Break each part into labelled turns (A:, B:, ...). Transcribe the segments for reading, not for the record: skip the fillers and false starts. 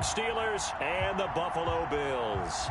A: Steelers and the Buffalo Bills.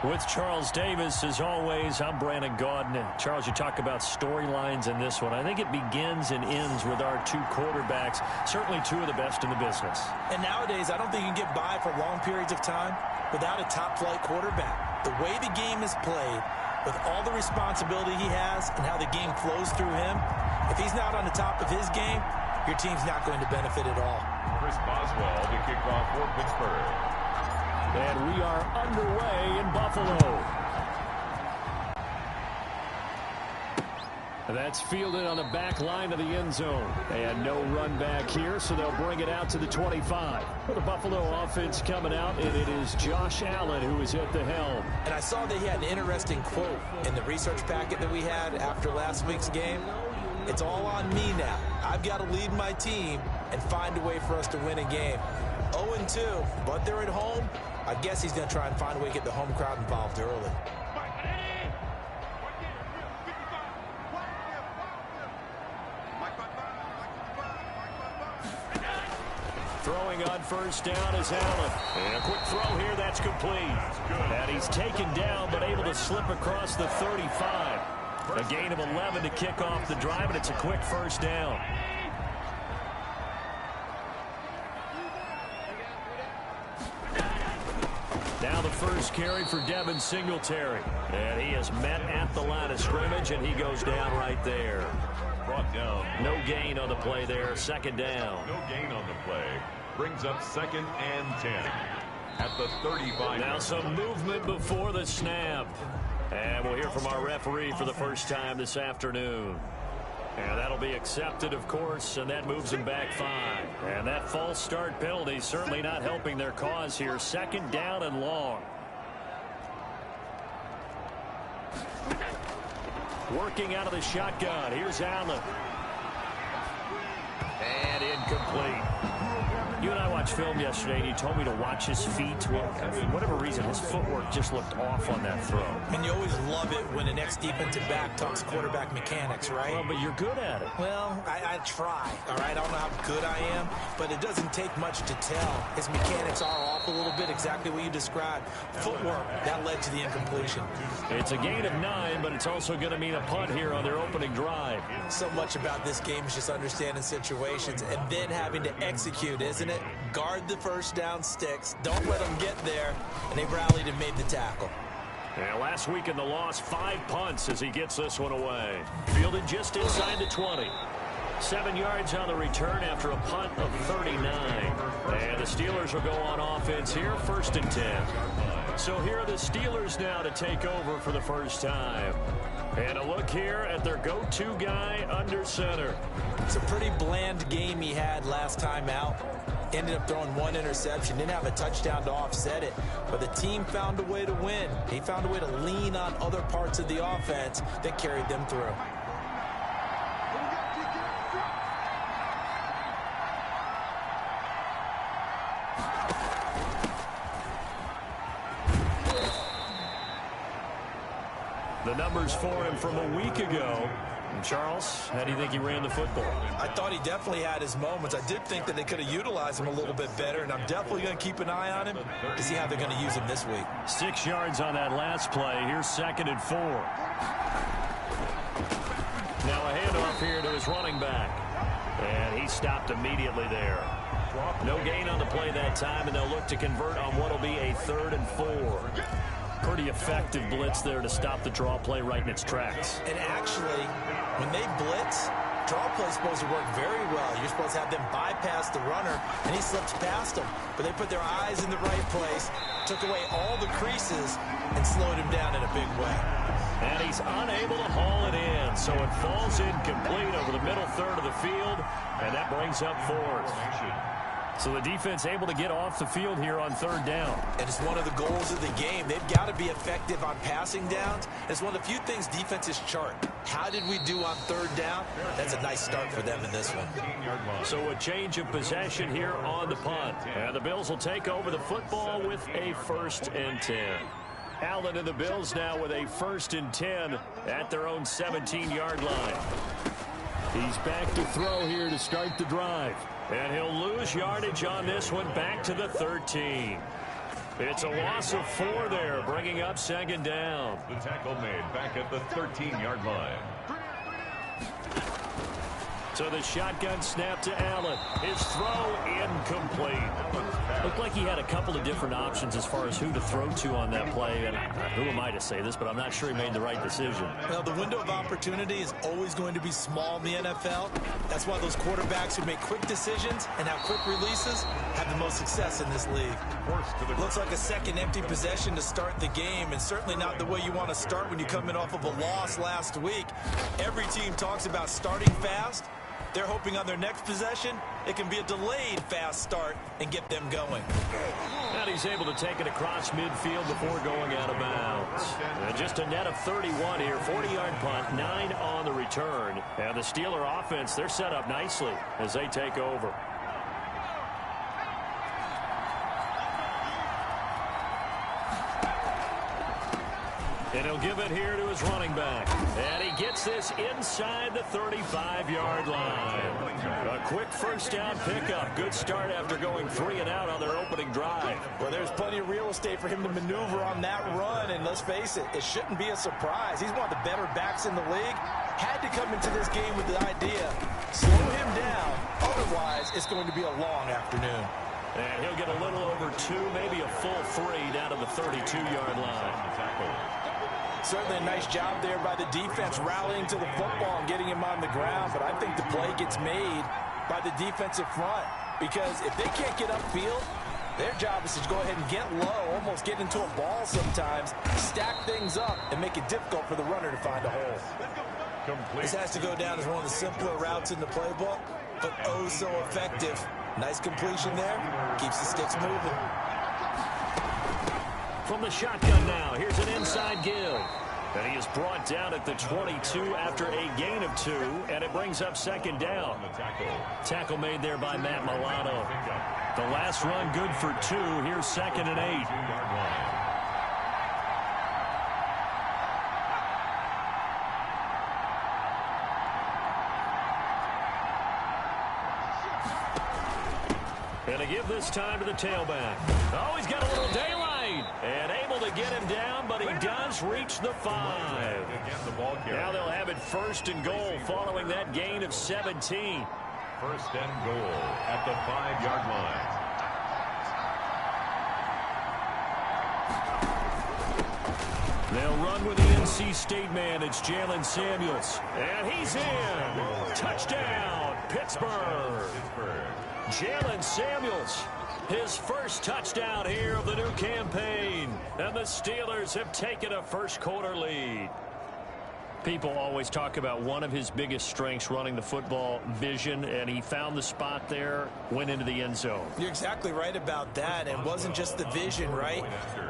A: With Charles Davis, as always, I'm Brandon Gaudin. Charles, you talk about storylines in this one. I think it begins and ends with our two quarterbacks, certainly two of the best in the business.
B: And nowadays, I don't think you can get by for long periods of time without a top-flight quarterback. The way the game is played, with all the responsibility he has and how the game flows through him, if he's not on the top of his game, your team's not going to benefit at all.
C: Chris Boswell to kick off for Pittsburgh.
A: And we are underway in Buffalo. That's fielded on the back line of the end zone. And no run back here, so they'll bring it out to the 25. For the Buffalo offense coming out, and it is Josh Allen who is at the helm.
B: And I saw that he had an interesting quote in the research packet that we had after last week's game. It's all on me now. I've got to lead my team and find a way for us to win a game. 0-2, but they're at home. I guess he's going to try and find a way to get the home crowd involved early.
A: Throwing on first down is Allen. And a quick throw here, that's complete. And he's taken down, but able to slip across the 35. A gain of 11 to kick off the drive, and it's a quick first down. Now the first carry for Devin Singletary. And he is met at the line of scrimmage, and he goes down right there.
C: Brought down.
A: No gain on the play there. Second down.
C: No gain on the play. Brings up 2nd and 10. At the 35.
A: Now some movement before the snap. And we'll hear from our referee for the first time this afternoon. And that'll be accepted, of course, and that moves him back 5. And that false start penalty certainly not helping their cause here. 2nd down and long. Working out of the shotgun. Here's Allen. And incomplete. You and I watched film yesterday, and you told me to watch his feet. Well, for whatever reason, his footwork just looked off on that throw.
B: And you always love it when the next defensive back talks quarterback mechanics, right?
A: Well, but you're good at it.
B: Well, I try, all right? I don't know how good I am, but it doesn't take much to tell. His mechanics are off a little bit, exactly what you described. Footwork, that led to the incompletion.
A: It's a gain of 9, but it's also going to mean a punt here on their opening drive.
B: So much about this game is just understanding situations and then having to execute, isn't it? Guard the first down sticks. Don't let them get there. And they rallied and made the tackle.
A: And last week in the loss, 5 punts as he gets this one away. Fielded just inside the 20. 7 yards on the return after a punt of 39. And the Steelers will go on offense here, 1st and 10. So here are the Steelers now to take over for the first time. And a look here at their go-to guy under center.
B: It's a pretty bland game he had last time out. Ended up throwing 1 interception. Didn't have a touchdown to offset it. But the team found a way to win. He found a way to lean on other parts of the offense that carried them through.
A: The numbers for him from a week ago. And Charles, how do you think he ran the football?
B: I thought he definitely had his moments. I did think that they could have utilized him a little bit better, and I'm definitely going to keep an eye on him to see how they're going to use him this week.
A: 6 yards on that last play. Here's 2nd and 4. Now a handoff here to his running back. And he stopped immediately there. No gain on the play that time, and they'll look to convert on what will be a 3rd and 4. Pretty effective blitz there to stop the draw play right in its tracks.
B: And actually, when they blitz, draw play is supposed to work very well. You're supposed to have them bypass the runner, and he slips past them. But they put their eyes in the right place, took away all the creases, and slowed him down in a big way.
A: And he's unable to haul it in, so it falls incomplete over the middle third of the field, and that brings up 4th. So the defense able to get off the field here on 3rd down.
B: And it's one of the goals of the game. They've got to be effective on passing downs. It's one of the few things defenses chart. How did we do on 3rd down? That's a nice start for them in this one.
A: So a change of possession here on the punt. And the Bills will take over the football with a 1st and 10. Allen and the Bills now with a 1st and 10 at their own 17-yard line. He's back to throw here to start the drive. And he'll lose yardage on this one back to the 13. It's a loss of 4 there, bringing up 2nd down.
C: The tackle made back at the 13-yard line.
A: So the shotgun snap to Allen. His throw incomplete. Looked like he had a couple of different options as far as who to throw to on that play. And who am I to say this, but I'm not sure he made the right decision.
B: Well, the window of opportunity is always going to be small in the NFL. That's why those quarterbacks who make quick decisions and have quick releases have the most success in this league. Looks like a second empty possession to start the game, and certainly not the way you want to start when you come in off of a loss last week. Every team talks about starting fast. They're hoping on their next possession, it can be a delayed fast start and get them going.
A: And he's able to take it across midfield before going out of bounds. And just a net of 31 here, 40-yard punt, 9 on the return. And the Steeler offense, they're set up nicely as they take over. And he'll give it here to his running back. And he gets this inside the 35-yard line. A quick first down pickup. Good start after going 3 and out on their opening drive.
B: Well, there's plenty of real estate for him to maneuver on that run. And let's face it, it shouldn't be a surprise. He's one of the better backs in the league. Had to come into this game with the idea, slow him down. Otherwise, it's going to be a long afternoon.
A: And he'll get a little over 2, maybe a full 3 down to the 32-yard line.
B: Certainly a nice job there by the defense rallying to the football and getting him on the ground. But I think the play gets made by the defensive front, because if they can't get upfield, their job is to go ahead and get low, almost get into a ball sometimes, stack things up, and make it difficult for the runner to find a hole. This has to go down as one of the simpler routes in the playbook, but oh so effective. Nice completion there. Keeps the sticks moving.
A: From the shotgun now, here's an inside give. And he is brought down at the 22 after a gain of 2, and it brings up 2nd down. Tackle made there by Matt Milano. The last run good for 2. Here's 2nd and 8. And a give this time to the tailback. Oh, he's got a little daylight. And able to get him down, but he does reach the 5. Now they'll have it 1st and goal following that gain of 17.
C: 1st and goal at the 5-yard line.
A: They'll run with the NC State man. It's Jalen Samuels. And he's in. Touchdown, Pittsburgh. Jalen Samuels, his first touchdown here of the new campaign. And the Steelers have taken a first-quarter lead. People always talk about one of his biggest strengths, running the football, vision, and he found the spot there, went into the end zone.
B: You're exactly right about that. It wasn't just the vision, right?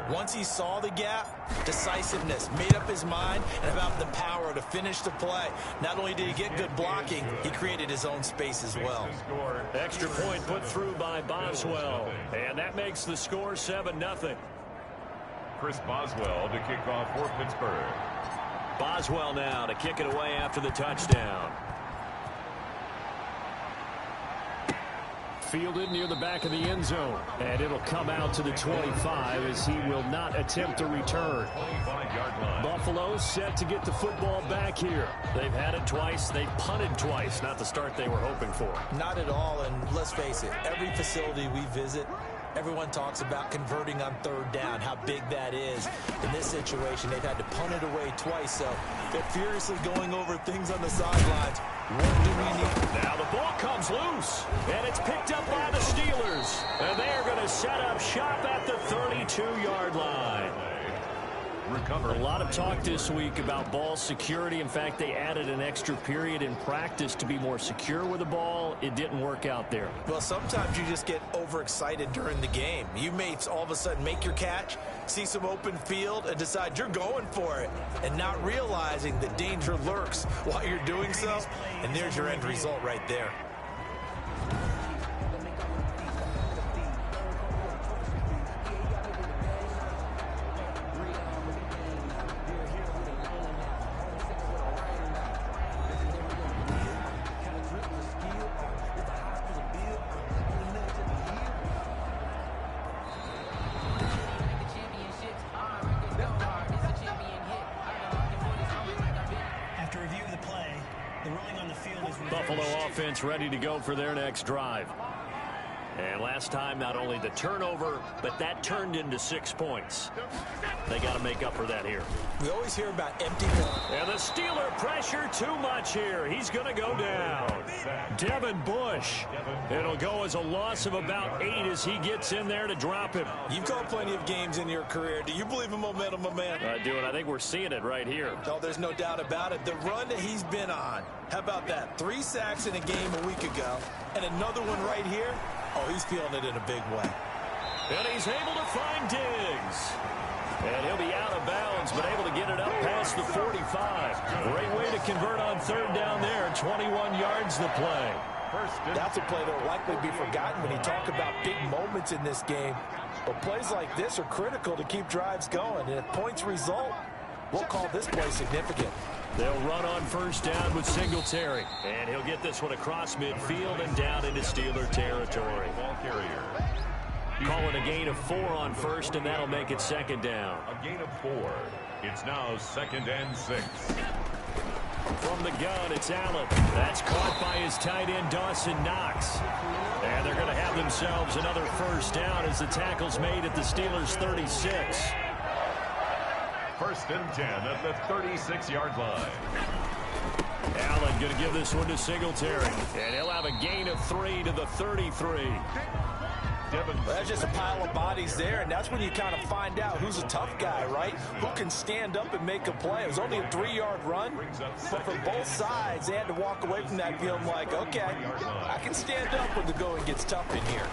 B: Once he saw the gap, decisiveness, made up his mind, and about the power to finish the play. Not only did he get good blocking, he created his own space as well.
A: Extra point put through by Boswell, and that makes the score 7-0.
C: Chris Boswell to kick off for Pittsburgh.
A: Boswell now to kick it away after the touchdown. Fielded near the back of the end zone. And it'll come out to the 25 as he will not attempt a return. Buffalo set to get the football back here. They've had it twice. They've punted twice. Not the start they were hoping for.
B: Not at all. And let's face it, every facility we visit, everyone talks about converting on 3rd down, how big that is. In this situation, they've had to punt it away twice, so they're furiously going over things on the sidelines. What do we need?
A: Now the ball comes loose, and it's picked up by the Steelers. And they're going to set up shop at the 32-yard line. A lot of talk this week about ball security. In fact, they added an extra period in practice to be more secure with the ball. It didn't work out there.
B: Well, sometimes you just get overexcited during the game. You may all of a sudden make your catch, see some open field, and decide you're going for it, and not realizing the danger lurks while you're doing so. And there's your end result right there.
A: Buffalo offense ready to go for their next drive. And last time, not only the turnover, but that turned into 6 points. They got to make up for that here.
B: We always hear about empty.
A: And the Steeler pressure too much here. He's going to go down. Devin Bush. It'll go as a loss of about 8 as he gets in there to drop him.
B: You've called plenty of games in your career. Do you believe in momentum, my man?
A: I do, and I think we're seeing it right here.
B: Oh, there's no doubt about it. The run that he's been on. How about that? 3 sacks in a game a week ago. And another one right here. Oh, he's feeling it in a big way.
A: And he's able to find Diggs. And he'll be out of bounds, but able to get it up past the 45. Great way to convert on third down there. 21 yards the play.
B: That's a play that will likely be forgotten when you talk about big moments in this game. But plays like this are critical to keep drives going. And if points result, we'll call this play significant.
A: They'll run on first down with Singletary. And he'll get this one across midfield and down into Steeler territory.
C: Ball carrier.
A: Call it a gain of 4 on first, and that'll make it second down.
C: A gain of 4. It's now 2nd and 6.
A: From the gun, it's Allen. That's caught by his tight end, Dawson Knox. And they're going to have themselves another first down as the tackle's made at the Steelers' 36.
C: 1st and 10 at the 36-yard line.
A: Allen going to give this one to Singletary. And he'll have a gain of 3 to the 33.
B: Well, that's just a pile of bodies there, and that's when you kind of find out who's a tough guy, right? Who can stand up and make a play. It was only a 3-yard run, but for both sides, they had to walk away from that feeling like, okay, I can stand up when the going gets tough in here.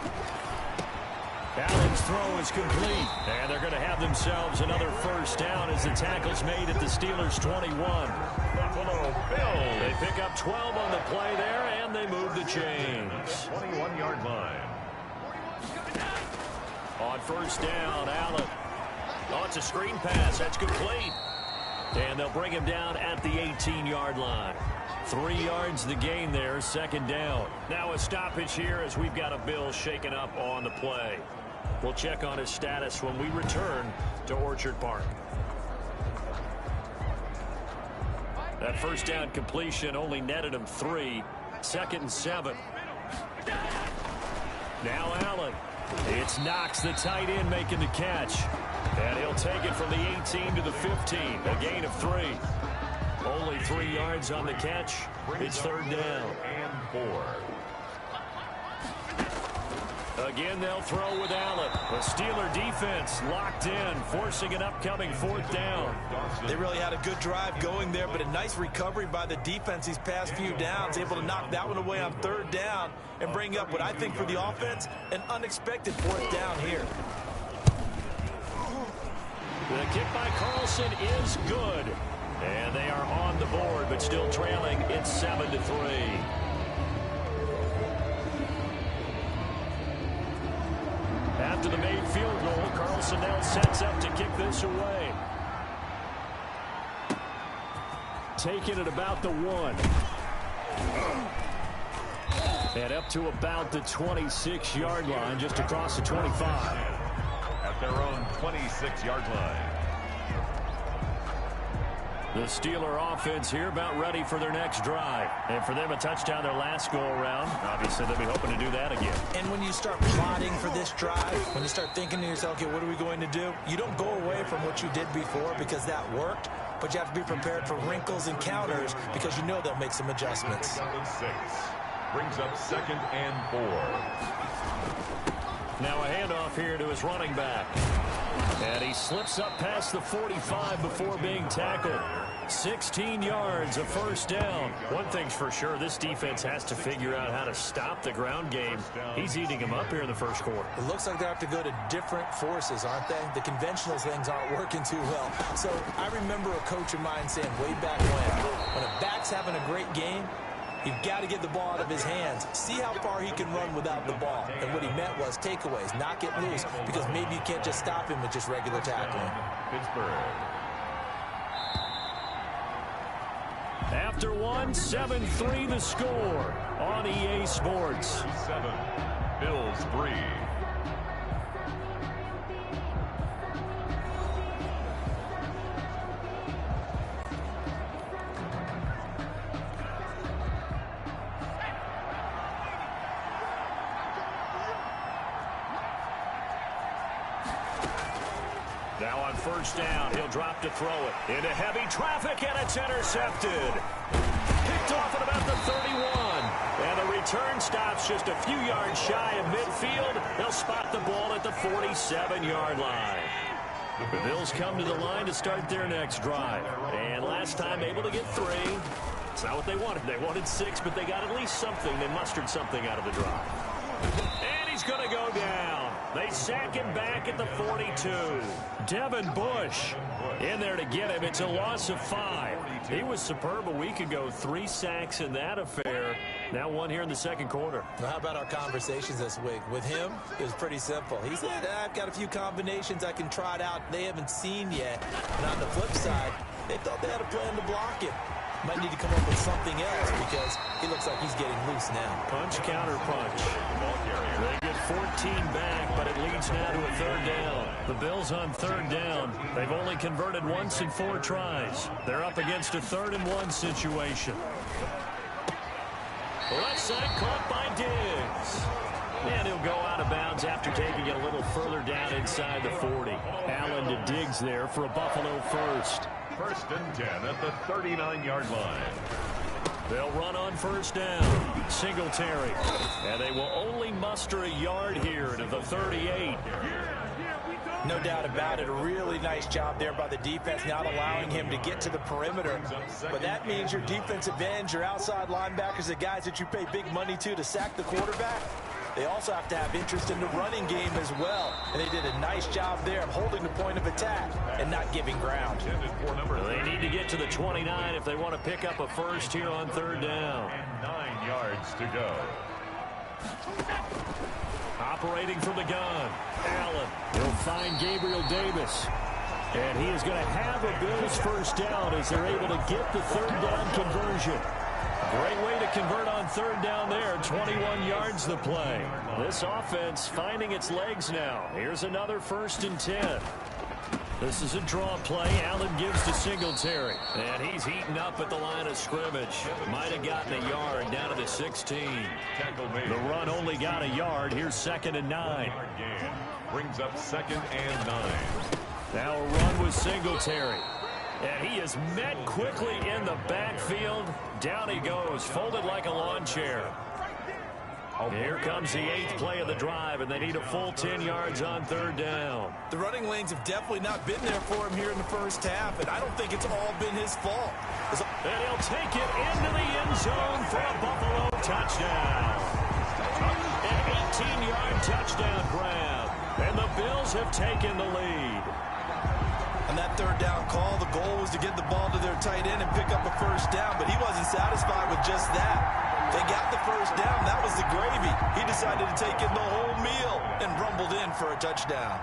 A: Allen's throw is complete, and they're going to have themselves another first down as the tackle's made at the Steelers' 21.
C: Buffalo Bills.
A: They pick up 12 on the play there, and they move the chains.
C: 21-yard line.
A: On first down, Allen. Oh, it's a screen pass. That's complete. And they'll bring him down at the 18-yard line. 3 yards the gain there, second down. Now a stoppage here as we've got a Bill shaken up on the play. We'll check on his status when we return to Orchard Park. That first down completion only netted him 3. 2nd and 7. Now Allen. It's Knox, the tight end, making the catch. And he'll take it from the 18 to the 15. A gain of 3. Only 3 yards on the catch. It's third down.
C: And 4.
A: Again, they'll throw with Allen. The Steeler defense locked in, forcing an upcoming 4th down.
B: They really had a good drive going there, but a nice recovery by the defense these past few downs, able to knock that one away on third down and bring up what I think for the offense, an unexpected 4th down here.
A: The kick by Carlson is good. And they are on the board, but still trailing. It's 7-3. After the made field goal, Carlson now sets up to kick this away. Taking it about the 1. And up to about the 26-yard line, just across the 25.
C: At their own 26-yard line.
A: The Steeler offense here about ready for their next drive. And for them, a touchdown their last go-around. Obviously, they'll be hoping to do that again.
B: And when you start plotting for this drive, when you start thinking to yourself, okay, what are we going to do? You don't go away from what you did before because that worked, but you have to be prepared for wrinkles and counters because you know they'll make some adjustments.
C: 6 brings up 2nd and 4.
A: Now a handoff here to his running back. And he slips up past the 45 before being tackled. 16 yards, a first down. One thing's for sure, this defense has to figure out how to stop the ground game. He's eating him up here in the first quarter.
B: It looks like they have to go to different forces, aren't they? The conventional things aren't working too well. So I remember a coach of mine saying way back when a back's having a great game, you've got to get the ball out of his hands. See how far he can run without the ball. And what he meant was takeaways, knock it loose, because maybe you can't just stop him with just regular tackling.
C: Pittsburgh.
A: After 1, 7-3 the score on EA Sports.
C: 7. Bills 3.
A: first down. He'll drop to throw it into heavy traffic, and it's intercepted. Picked off at about the 31. And the return stops just a few yards shy of midfield. They'll spot the ball at the 47-yard line. The Bills come to the line to start their next drive. And last time able to get 3. It's not what they wanted. They wanted 6, but they got at least something. They mustered something out of the drive. And he's going to go down. They sack him back at the 42. Devin Bush in there to get him. It's a loss of 5. He was superb a week ago. 3 sacks in that affair. Now 1 here in the second quarter.
B: Well, how about our conversations this week? With him, it was pretty simple. He said, I've got a few combinations I can try it out they haven't seen yet. And on the flip side, they thought they had a plan to block him. Might need to come up with something else because he looks like he's getting loose now.
A: Punch, counter punch. They get 14 back, but it leads now to a 3rd down. The Bills on 3rd down. They've only converted once in 4 tries. They're up against a 3rd and 1 situation. Left side caught by Diggs. And he'll go out of bounds after taking it a little further down inside the 40. Allen to Diggs there for a Buffalo first.
C: 1st and 10 at the 39-yard line.
A: They'll run on 1st down. Singletary. And they will only muster a yard here to the 38.
B: No doubt about it. A really nice job there by the defense, not allowing him to get to the perimeter. But that means your defensive ends, your outside linebackers, the guys that you pay big money to sack the quarterback, they also have to have interest in the running game as well. And they did a nice job there of holding the point of attack and not giving ground.
A: They need to get to the 29 if they want to pick up a first here on 3rd down.
C: And 9 yards to go.
A: Operating from the gun, Allen. He'll find Gabriel Davis. And he is going to have a Bills first down as they're able to get the 3rd down conversion. Great way to convert on 3rd down there. 21 yards the play. This offense finding its legs now. Here's another 1st and 10. This is a draw play. Allen gives to Singletary. And he's heating up at the line of scrimmage. Might have gotten a yard down to the 16. The run only got a yard. Here's 2nd and 9.
C: Brings up 2nd and 9.
A: Now a run with Singletary. And he is met quickly in the backfield. Down he goes, folded like a lawn chair. Here comes the 8th play of the drive, and they need a full 10 yards on 3rd down.
B: The running lanes have definitely not been there for him here in the first half, and I don't think it's all been his fault.
A: And he'll take it into the end zone for a Buffalo touchdown. An 18-yard touchdown grab, and the Bills have taken the lead.
B: On that 3rd down call, the goal was to get the ball to their tight end and pick up a first down, but he wasn't satisfied with just that. They got the first down. That was the gravy. He decided to take in the whole meal and rumbled in for a touchdown.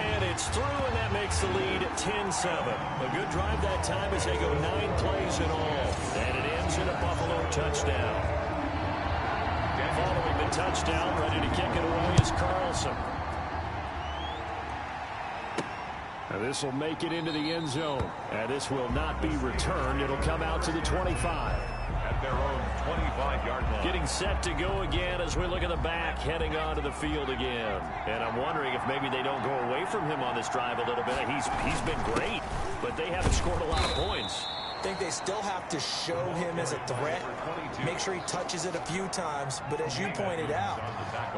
A: And it's through, and that makes the lead 10-7. A good drive that time as they go 9 plays in all. And it ends in a Buffalo touchdown. Following the touchdown, ready to kick it away is Carlson. Now this will make it into the end zone. And this will not be returned. It'll come out to the 25.
C: At their own 25-yard line.
A: Getting set to go again as we look at the back, heading onto the field again. And I'm wondering if maybe they don't go away from him on this drive a little bit. He's been great, but they haven't scored a lot of points.
B: I think they still have to show him as a threat, make sure he touches it a few times, but as you pointed out,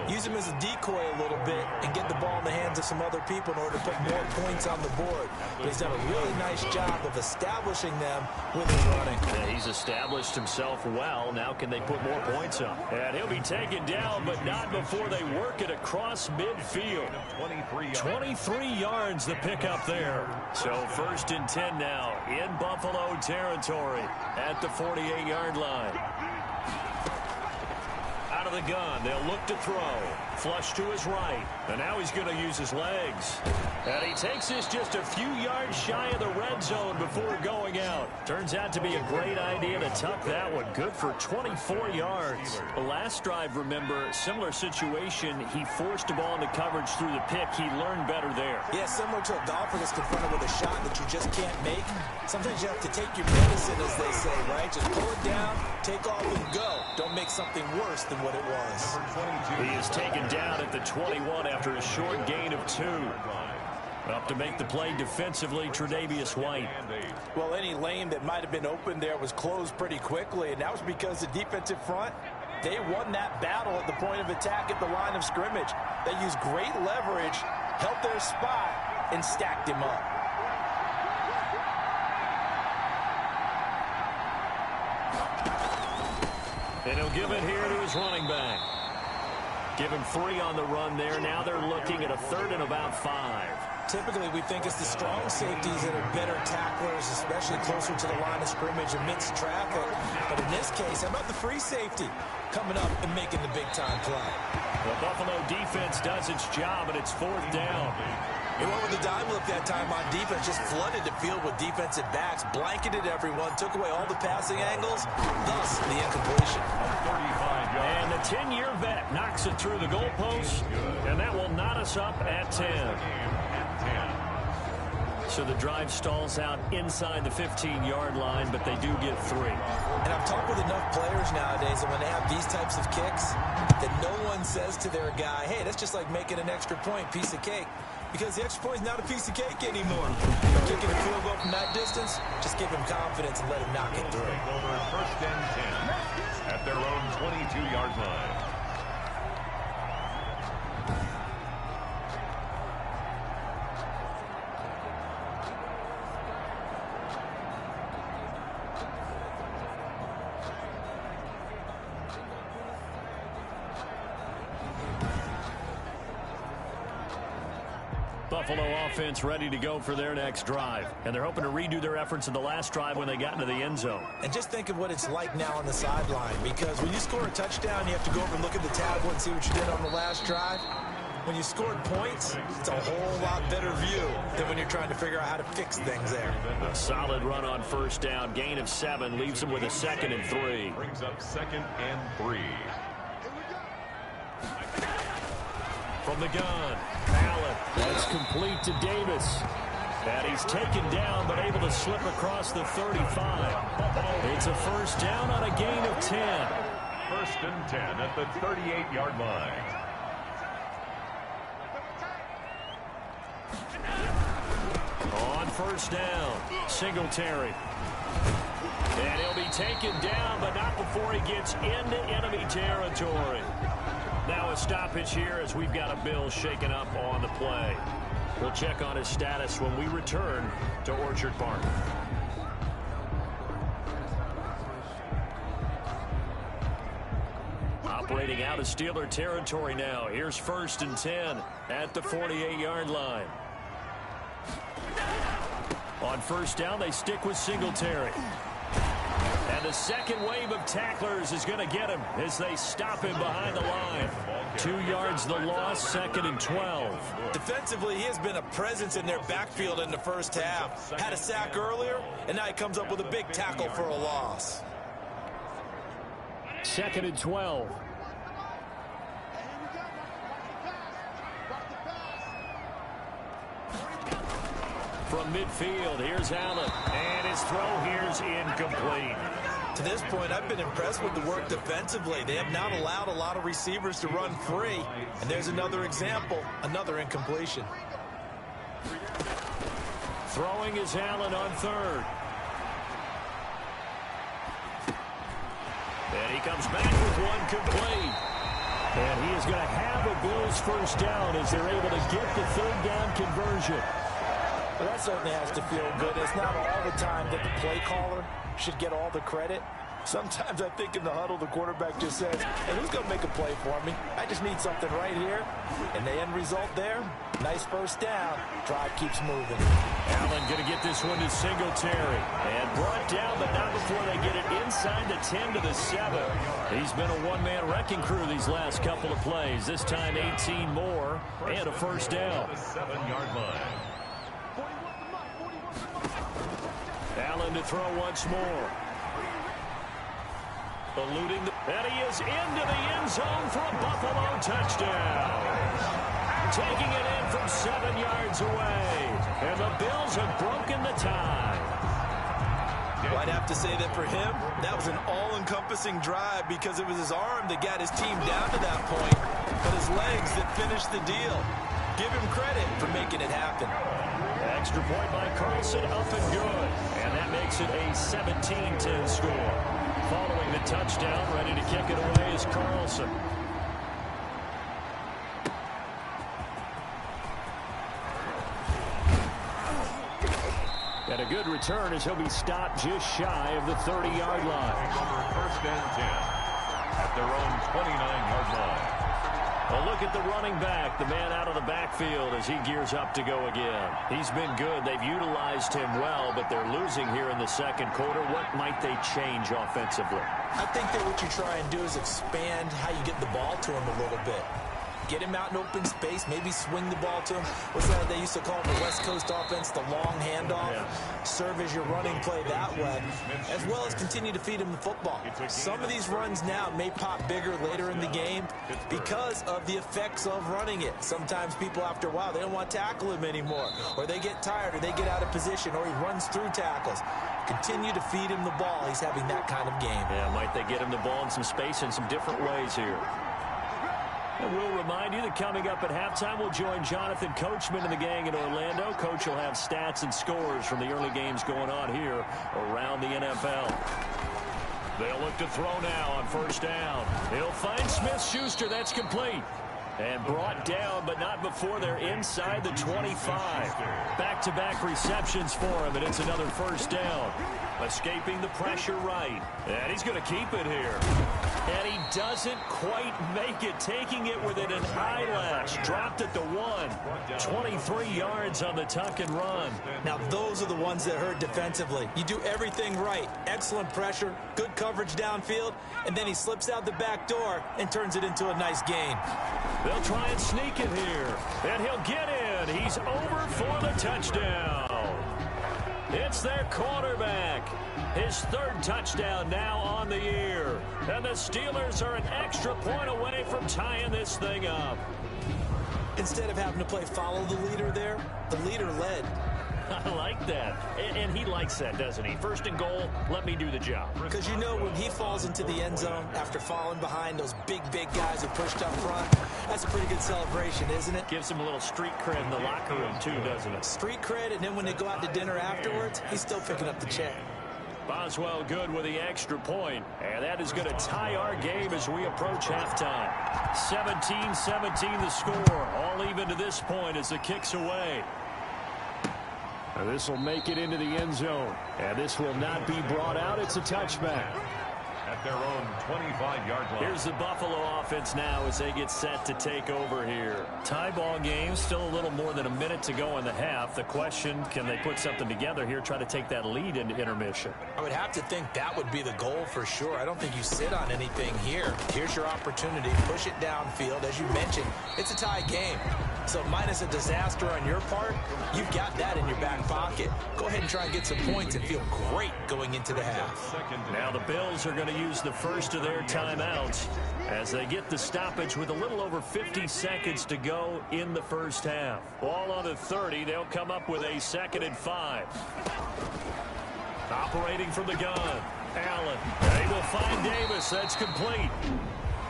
B: use him as a decoy a little bit and get the ball in the hands of some other people in order to put more points on the board. But he's done a really nice job of establishing them with his running.
A: Yeah, he's established himself well. Now can they put more points up? And he'll be taken down, but not before they work it across midfield. 23 yards the pickup there. So 1st and 10 now in Buffalo territory at the 48-yard line. Out of the gun, they'll look to throw. Flush to his right. And now he's going to use his legs. And he takes this just a few yards shy of the red zone before going out. Turns out to be a great idea to tuck that one. Good for 24 yards. The last drive, remember, similar situation. He forced the ball into coverage through the pick. He learned better there.
B: Yeah, similar to a golfer that's confronted with a shot that you just can't make. Sometimes you have to take your medicine, as they say, right? Just pull it down, take off, and go. Don't make something worse than what it was.
A: He has taken down at the 21 after a short gain of 2. Up to make the play defensively, Tre'Davious White.
B: Well, any lane that might have been open there was closed pretty quickly, and that was because the defensive front, they won that battle at the point of attack at the line of scrimmage. They used great leverage, held their spot, and stacked him up.
A: And he'll give it here to his running back. Give him 3 on the run there. Now they're looking at a 3rd and about 5.
B: Typically, we think it's the strong safeties that are better tacklers, especially closer to the line of scrimmage amidst traffic. But in this case, how about the free safety coming up and making the big-time play?
A: The Buffalo defense does its job, and it's 4th down.
B: They went with the dime look that time on defense, just flooded the field with defensive backs, blanketed everyone, took away all the passing angles, thus the incompletion.
A: And the 10-year vet knocks it through the goalpost, and that will knot us up at 10. So the drive stalls out inside the 15-yard line, but they do get 3.
B: And I've talked with enough players nowadays that when they have these types of kicks, that no one says to their guy, hey, that's just like making an extra point, piece of cake. Because the extra point is not a piece of cake anymore. You're kicking a field goal from that distance, just give him confidence and let him knock it through.
C: First and 10 at their own 22-yard line.
A: Buffalo offense ready to go for their next drive. And they're hoping to redo their efforts in the last drive when they got into the end zone.
B: And just think of what it's like now on the sideline, because when you score a touchdown, you have to go over and look at the tablet and see what you did on the last drive. When you scored points, it's a whole lot better view than when you're trying to figure out how to fix things there.
A: A solid run on 1st down. Gain of 7 leaves them with a 2nd and 3.
C: Brings up 2nd and 3.
A: From the gun, Allen. That's complete to Davis. And he's taken down, but able to slip across the 35. It's a 1st down on a gain of 10.
C: 1st and 10 at the 38-yard line.
A: On 1st down, Singletary. And he'll be taken down, but not before he gets into enemy territory. Now a stoppage here as we've got a Bill shaken up on the play. We'll check on his status when we return to Orchard Park. Operating out of Steeler territory now. Here's 1st and 10 at the 48-yard line. On 1st down, they stick with Singletary. And the second wave of tacklers is going to get him as they stop him behind the line. 2 yards the loss, 2nd and 12.
B: Defensively, he has been a presence in their backfield in the first half. Had a sack earlier, and now he comes up with a big tackle for a loss.
A: 2nd and 12. From midfield, here's Allen. And his throw here's incomplete.
B: To this point, I've been impressed with the work defensively. They have not allowed a lot of receivers to run free. And there's another example, another incompletion.
A: Throwing is Allen on 3rd. And he comes back with one complete. And he is going to have a Bills 1st down as they're able to get the 3rd down conversion.
B: Well, that certainly has to feel good. It's not all the time that the play caller should get all the credit. Sometimes I think in the huddle, the quarterback just says, hey, who's going to make a play for me? I just need something right here. And the end result there, nice 1st down. Drive keeps moving.
A: Allen going to get this one to Singletary. And brought down, but not before they get it inside the 10 to the 7. He's been a one-man wrecking crew these last couple of plays. This time 18 more and a 1st down.
C: The 7-yard line.
A: Allen to throw once more. Eluding and he is into the end zone for a Buffalo touchdown. Taking it in from 7 yards away. And the Bills have broken the tie.
B: Well, I'd have to say that for him, that was an all-encompassing drive because it was his arm that got his team down to that point, but his legs that finished the deal. Give him credit for making it happen.
A: Extra point by Carlson, up and good. And that makes it a 17-10 score. Following the touchdown, ready to kick it away is Carlson. And a good return as he'll be stopped just shy of the 30-yard line.
C: First and 10 at their own 29-yard line.
A: Well, look at the running back, the man out of the backfield as he gears up to go again. He's been good. They've utilized him well, but they're losing here in the second quarter. What might they change offensively?
B: I think that what you try and do is expand how you get the ball to him a little bit. Get him out in open space, maybe swing the ball to him. What's that they used to call the West Coast offense, the long handoff? Yeah. Serve as your running play that way, as well as continue to feed him the football. Some of these runs now may pop bigger later in the game because of the effects of running it. Sometimes people, after a while, they don't want to tackle him anymore, or they get tired, or they get out of position, or he runs through tackles. Continue to feed him the ball. He's having that kind of game.
A: Yeah, might they get him the ball in some space in some different ways here. And we'll remind you that coming up at halftime, we'll join Jonathan Coachman and the gang in Orlando. Coach will have stats and scores from the early games going on here around the NFL. They'll look to throw now on first down. He'll find Smith-Schuster. That's complete. And brought down, but not before they're inside the 25. Back-to-back receptions for him, and it's another first down. Escaping the pressure right. And he's going to keep it here. And he doesn't quite make it, taking it within an eyelash. Dropped at the 1. 23 yards on the tuck and run.
B: Now, those are the ones that hurt defensively. You do everything right. Excellent pressure, good coverage downfield, and then he slips out the back door and turns it into a nice gain.
A: They'll try and sneak it here. And he'll get in. He's over for the touchdown. It's their quarterback. His third touchdown now on the year. And the Steelers are an extra point away from tying this thing up.
B: Instead of having to play follow the leader there, the leader led.
A: I like that. And he likes that, doesn't he? First and goal, let me do the job.
B: Because you know when he falls into the end zone after falling behind those big guys who pushed up front, that's a pretty good celebration, isn't it?
A: Gives him a little street cred in the locker room, too, doesn't it?
B: Street cred, and then when they go out to dinner afterwards, he's still picking up the check.
A: Boswell good with the extra point. And that is going to tie our game as we approach halftime. 17-17 the score. All even to this point as the kick's away. And this will make it into the end zone. And this will not be brought out. It's a touchback.
C: At their own 25-yard line.
A: Here's the Buffalo offense now as they get set to take over here. Tie ball game, still a little more than a minute to go in the half. The question, can they put something together here, try to take that lead into intermission?
B: I would have to think that would be the goal for sure. I don't think you sit on anything here. Here's your opportunity. Push it downfield. As you mentioned, it's a tie game. So minus a disaster on your part, you've got that in your back pocket. Go ahead and try and get some points and feel great going into the half.
A: Now the Bills are going to use the first of their timeouts as they get the stoppage with a little over 50 seconds to go in the first half. Ball on the 30. They'll come up with a 2nd and 5. Operating from the gun. Allen. They will find Davis. That's complete.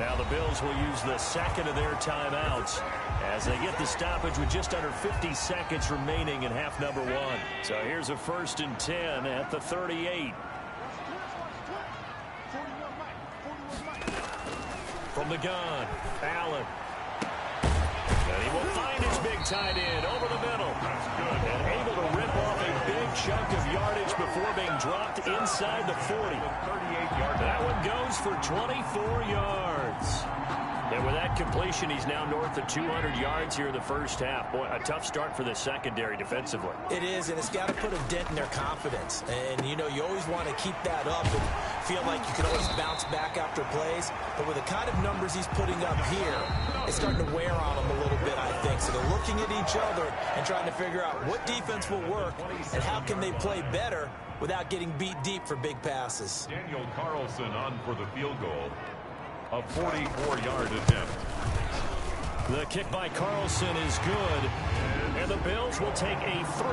A: Now the Bills will use the second of their timeouts as they get the stoppage with just under 50 seconds remaining in half number 1. So here's a 1st and 10 at the 38. From the gun, Allen. And he will find his big tight end over the middle. And able to rip off a big chunk of yardage before being dropped inside the 40. That one goes for 24 yards. And with that completion, he's now north of 200 yards here in the first half. Boy, a tough start for the secondary defensively.
B: It is, and it's got to put a dent in their confidence. And, you know, you always want to keep that up and feel like you can always bounce back after plays. But with the kind of numbers he's putting up here, it's starting to wear on them a little bit, I think. So they're looking at each other and trying to figure out what defense will work and how can they play better without getting beat deep for big passes.
C: Daniel Carlson on for the field goal. A 44-yard attempt.
A: The kick by Carlson is good. And the Bills will take a 3-0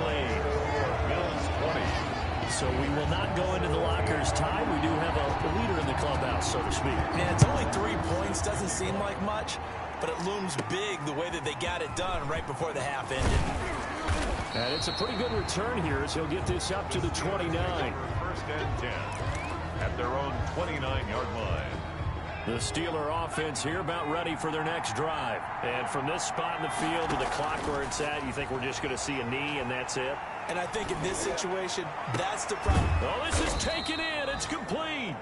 A: lead.
C: Bills 20.
A: so we will not go into the lockers tied. We do have a leader in the clubhouse, so to speak.
B: Man, it's only 3 points. Doesn't seem like much, but it looms big the way that they got it done right before the half ended.
A: And it's a pretty good return here as he'll get this up to the 29.
C: First and 10 at their own 29-yard line.
A: The Steeler offense here about ready for their next drive. And from this spot in the field with the clock where it's at, you think we're just going to see a knee and that's it?
B: And I think in this situation, that's the problem.
A: Oh, this is taken in. It's complete.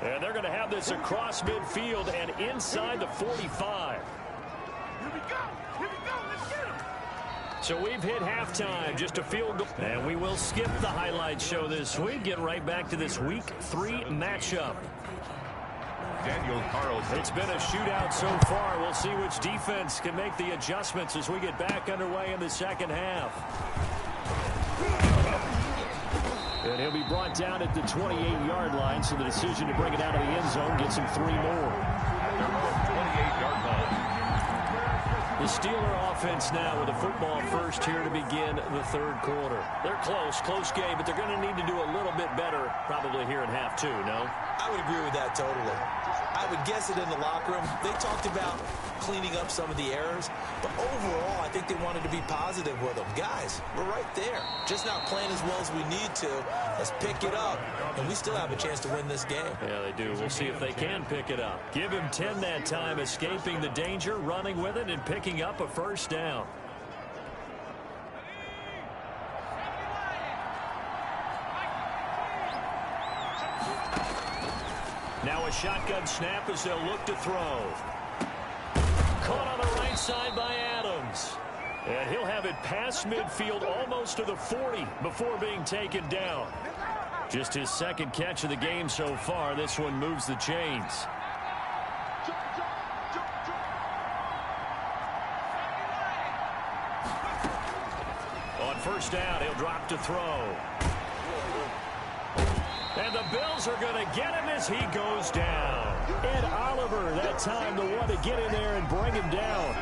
A: And they're going to have this across midfield and inside the 45.
D: Here we go. Here we go. Let's get him.
A: So we've hit halftime, just a field goal. And we will skip the highlight show this week. Get right back to this Week 3 matchup.
C: Daniel Carlson.
A: It's been a shootout so far. We'll see which defense can make the adjustments as we get back underway in the second half. And he'll be brought down at the 28-yard line, so the decision to bring it out of the end zone gets him 3 more.
C: At their own 28-yard line.
A: The Steeler offense now with the football first here to begin the third quarter. They're close game, but they're going to need to do a little bit better probably here in half 2, no?
B: I would agree with that totally. I would guess it in the locker room. They talked about cleaning up some of the errors, but overall, I think they wanted to be positive with them. Guys, we're right there. Just not playing as well as we need to. Let's pick it up, and we still have a chance to win this game.
A: Yeah, they do. We'll see if they can pick it up. Give him 10 that time, escaping the danger, running with it, and picking up a first down. Now a shotgun snap as they'll look to throw. Caught on the right side by Adams. And he'll have it past midfield almost to the 40 before being taken down. Just his second catch of the game so far. This one moves the chains. On first down, he'll drop to throw. And the Bills are going to get him as he goes down. Ed Oliver, that time, the one to get in there and bring him down.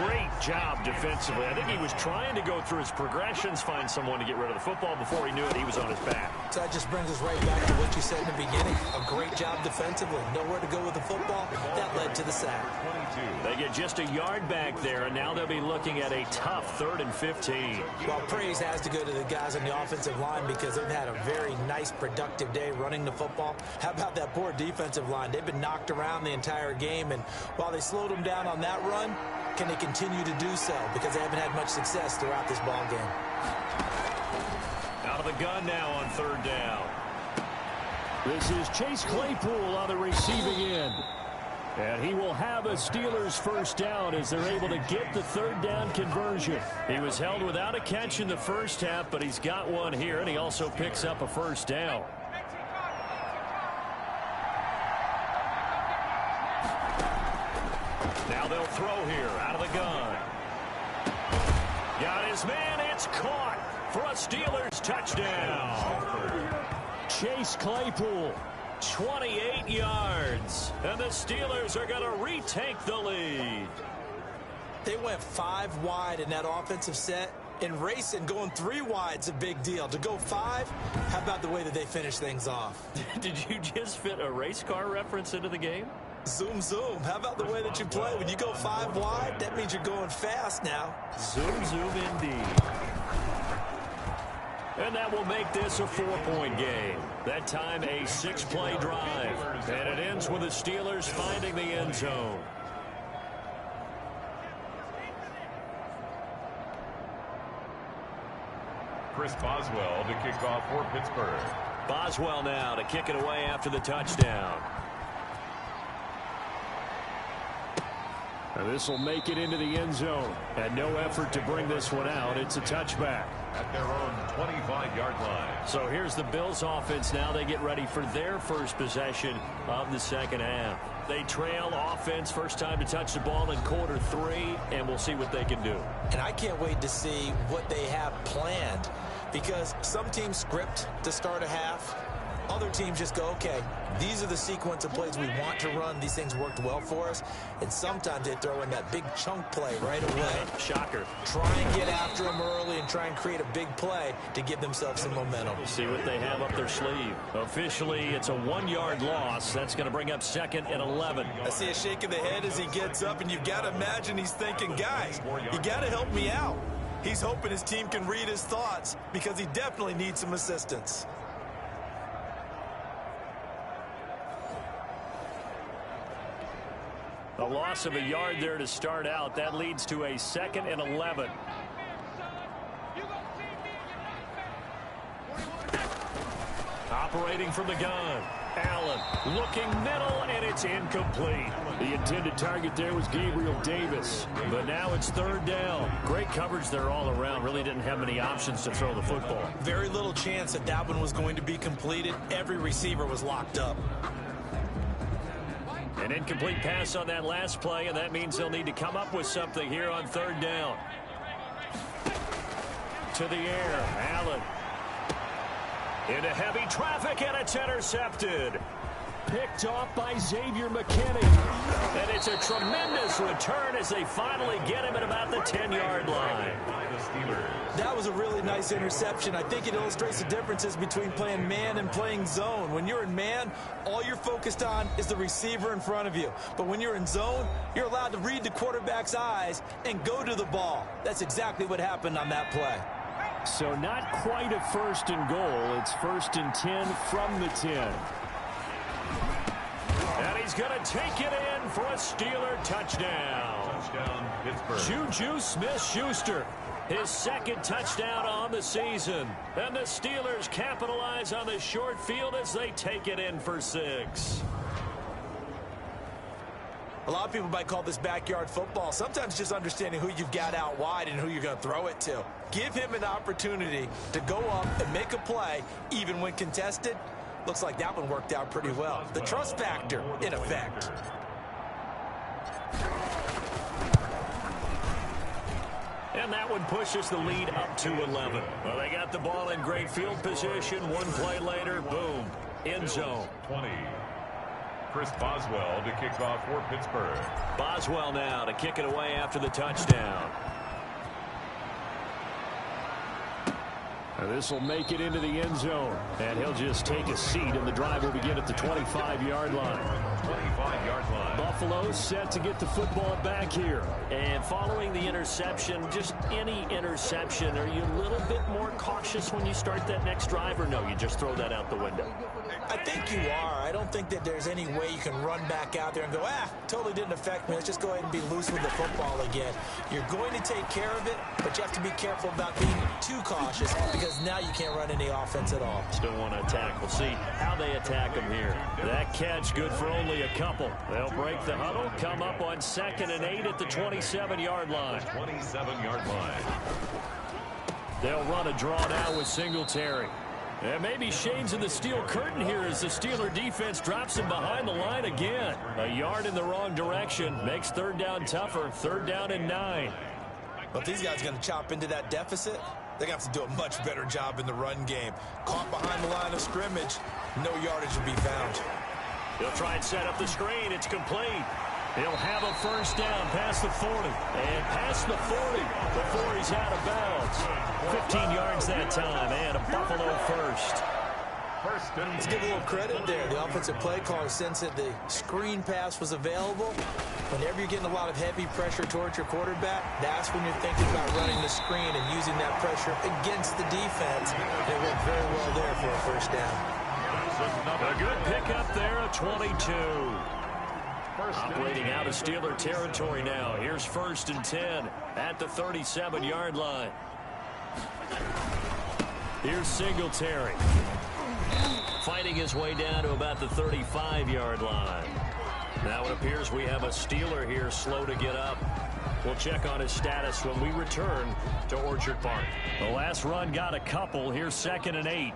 A: Great job defensively. I think he was trying to go through his progressions, find someone to get rid of the football. Before he knew it, he was on his back.
B: So that just brings us right back to what you said in the beginning. A great job defensively. Nowhere to go with the football. That led to the sack.
A: They get just a yard back there, and now they'll be looking at a tough 3rd and 15.
B: Well, praise has to go to the guys on the offensive line because they've had a very nice, productive day running the football. How about that poor defensive line? They've been knocked around the entire game, and while they slowed them down on that run, can they continue to do so? Because they haven't had much success throughout this ball game.
A: Out of the gun now on 3rd down. This is Chase Claypool on the receiving end. And he will have a Steelers first down as they're able to get the 3rd down conversion. He was held without a catch in the first half, but he's got one here, and he also picks up a first down. Now they'll throw here out of the gun. Got his man. It's caught for a Steelers touchdown. Chase Claypool, 28 yards. And the Steelers are going to retake the lead.
B: They went 5 wide in that offensive set. And racing, going 3 wide's a big deal. To go 5, how about the way that they finish things off?
A: Did you just fit a race car reference into the game?
B: Zoom, zoom. How about the way that you play? When you go 5 wide, that means you're going fast now.
A: Zoom, zoom indeed. And that will make this a 4-point game. That time a 6-play drive. And it ends with the Steelers finding the end zone.
C: Chris Boswell to kick off for Pittsburgh.
A: Boswell now to kick it away after the touchdown. And this will make it into the end zone. And no effort to bring this one out. It's a touchback.
C: At their own 25-yard line.
A: So here's the Bills offense now. They get ready for their first possession of the second half. They trail offense, first time to touch the ball in quarter 3, and we'll see what they can do.
B: And I can't wait to see what they have planned, because some teams script to start a half. Other teams just go, okay, these are the sequence of plays we want to run. These things worked well for us. And sometimes they throw in that big chunk play right away.
A: Shocker.
B: Try and get after them early and try and create a big play to give themselves some momentum.
A: See what they have up their sleeve. Officially, it's a 1-yard loss. That's going to bring up 2nd and 11.
B: I see a shake of the head as he gets up, and you've got to imagine he's thinking, guys, you got to help me out. He's hoping his team can read his thoughts because he definitely needs some assistance.
A: A loss of a yard there to start out. That leads to a 2nd and 11. Operating from the gun. Allen looking middle, and it's incomplete. The intended target there was Gabriel Davis. But now it's 3rd down. Great coverage there all around. Really didn't have many options to throw the football.
B: Very little chance that that one was going to be completed. Every receiver was locked up.
A: An incomplete pass on that last play, and that means they'll need to come up with something here on 3rd down. To the air, Allen. Into heavy traffic, and it's intercepted. Picked off by Xavier McKinney. And it's a tremendous return as they finally get him at about the 10-yard line.
B: That was a really nice interception. I think it illustrates the differences between playing man and playing zone. When you're in man, all you're focused on is the receiver in front of you. But when you're in zone, you're allowed to read the quarterback's eyes and go to the ball. That's exactly what happened on that play.
A: So not quite a 1st and goal. It's 1st and 10 from the 10. And he's going to take it in for a Steeler touchdown.
C: Touchdown, Pittsburgh.
A: Juju Smith-Schuster, his 2nd touchdown on the season. And the Steelers capitalize on the short field as they take it in for 6.
B: A lot of people might call this backyard football. Sometimes just understanding who you've got out wide and who you're going to throw it to. Give him an opportunity to go up and make a play, even when contested. Looks like that one worked out pretty well. The trust factor in effect.
A: And that one pushes the lead up to 11. Well, they got the ball in great field position. One play later, boom, end zone.
C: 20. Chris Boswell to kick off for Pittsburgh.
A: Boswell now to kick it away after the touchdown. This will make it into the end zone. And he'll just take a seat, and the drive will begin at the 25-yard line.
C: 25-yard line.
A: Buffalo set to get the football back here. And following the interception, just any interception, are you a little bit more cautious when you start that next drive, or no, you just throw that out the window?
B: I think you are. I don't think that there's any way you can run back out there and go, totally didn't affect me. Let's just go ahead and be loose with the football again. You're going to take care of it, but you have to be careful about being too cautious because now you can't run any offense at all.
A: Still want to attack. We'll see how they attack him here. That catch good for only a couple. They'll break the huddle, come up on 2nd and 8 at the 27-yard line.
C: 27-yard line.
A: They'll run a draw now with Singletary. And maybe shades in the steel curtain here as the Steeler defense drops him behind the line again. A yard in the wrong direction makes 3rd down tougher. 3rd down and 9.
B: But if these guys are going to chop into that deficit, they're going to have to do a much better job in the run game. Caught behind the line of scrimmage, no yardage will be found.
A: He'll try and set up the screen. It's complete. He'll have a 1st down past the 40. And past the 40 before he's out of bounds. 15 yards that time, and a Buffalo 1st.
B: Let's give a little credit there. The offensive play caller sensed that the screen pass was available. Whenever you're getting a lot of heavy pressure towards your quarterback, that's when you're thinking about running the screen and using that pressure against the defense. They worked very well there for a 1st down.
A: A good pickup there, a 22. Operating out of Steeler territory now. Here's 1st and 10 at the 37-yard line. Here's Singletary. Fighting his way down to about the 35-yard line. Now it appears we have a Steeler here slow to get up. We'll check on his status when we return to Orchard Park. The last run got a couple. Here's 2nd and 8.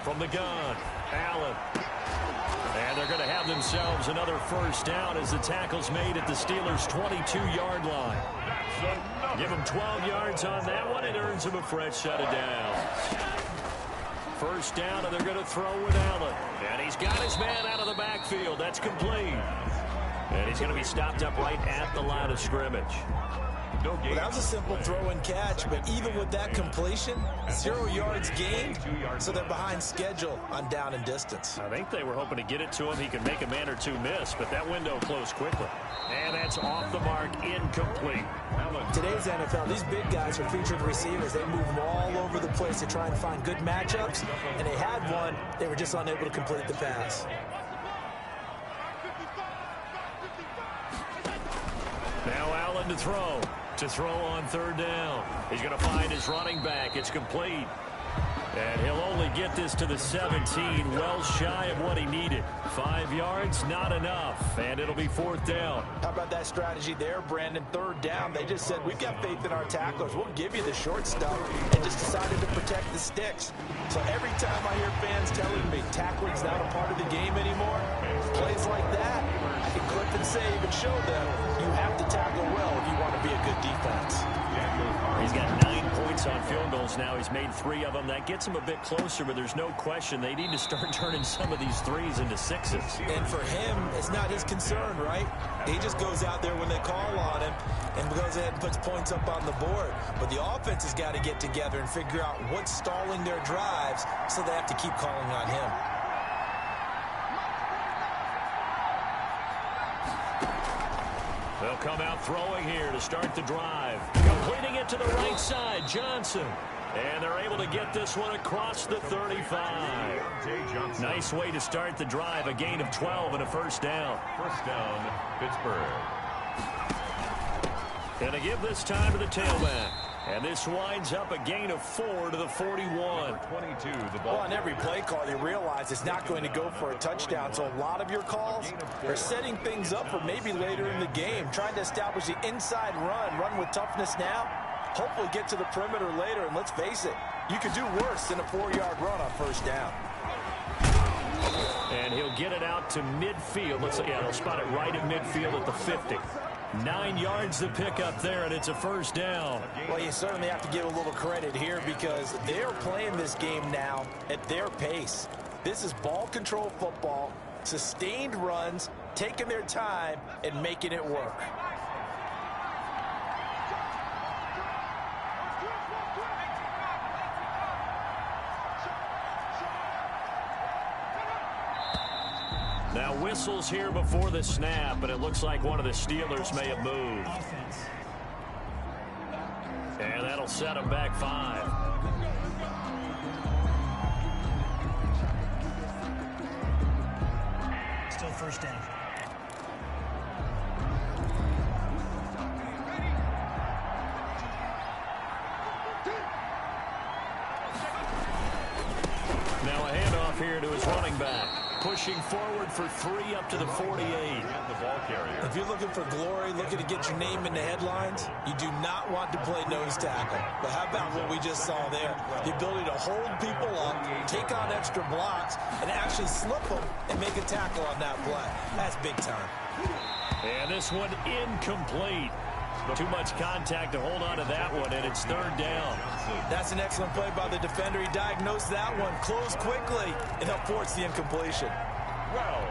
A: From the gun, Allen. And they're going to have themselves another 1st down as the tackle's made at the Steelers' 22-yard line. Give them 12 yards on that one. It earns them a fresh set of downs. first down, and they're going to throw with Allen. And he's got his man out of the backfield. That's complete. And he's going to be stopped up right at the line of scrimmage.
B: Well, that was a simple throw and catch, but even with that completion, 0 yards gained, so they're behind schedule on down and distance.
A: I think they were hoping to get it to him. He could make a man or two miss, but that window closed quickly. And that's off the mark, incomplete.
B: Today's NFL, these big guys are featured receivers. They move them all over the place to try and find good matchups, and they had one. They were just unable to complete the pass.
A: Now Allen to throw. To throw on third down. He's going to find his running back. It's complete. And he'll only get this to the 17, well shy of what he needed. 5 yards, not enough. And it'll be fourth down.
B: How about that strategy there, Brandon? Third down, they just said, we've got faith in our tacklers. We'll give you the short stuff, and just decided to protect the sticks. So every time I hear fans telling me tackling's not a part of the game anymore, plays like that, I can clip and save and show them you have to tackle well if you want to be a good defense.
A: He's got 9 points on field goals now. He's made 3 of them. That gets him a bit closer, but there's no question they need to start turning some of these threes into sixes.
B: And for him, it's not his concern, right? He just goes out there when they call on him and goes ahead and puts points up on the board. But the offense has got to get together and figure out what's stalling their drives, so they have to keep calling on him.
A: They'll come out throwing here to start the drive. Completing it to the right side, Johnson. And they're able to get this one across the 35. Nice way to start the drive, a gain of 12 and a first down.
C: First down, Pittsburgh.
A: And to give this time to the tailback. And this winds up a gain of 4 to the 41.
C: 22, the ball.
B: Well, on every play call, you realize it's not going to go for a touchdown. So a lot of your calls are setting things up for maybe later in the game, trying to establish the inside run with toughness now, hopefully get to the perimeter later. And let's face it, you could do worse than a 4-yard run on first down.
A: And he'll get it out to midfield. Let's see, yeah, he'll spot it right at midfield at the 50. 9 yards to pick up there, and it's a first down.
B: Well, you certainly have to give a little credit here because they're playing this game now at their pace. This is ball control football, sustained runs, taking their time, and making it work.
A: Now whistles here before the snap, and it looks like one of the Steelers may have moved. And that'll set them back 5.
E: Still first down.
A: Now a handoff here to his running back. Pushing forward for 3 up to the 48.
C: The ball carrier.
B: If you're looking for glory, looking to get your name in the headlines, you do not want to play nose tackle. But how about what we just saw there? The ability to hold people up, take on extra blocks, and actually slip them and make a tackle on that play. That's big time.
A: And this one incomplete. Too much contact to hold on to that one, and it's third down.
B: That's an excellent play by the defender. He diagnosed that one, closed quickly, and helped force the incompletion.
C: Well,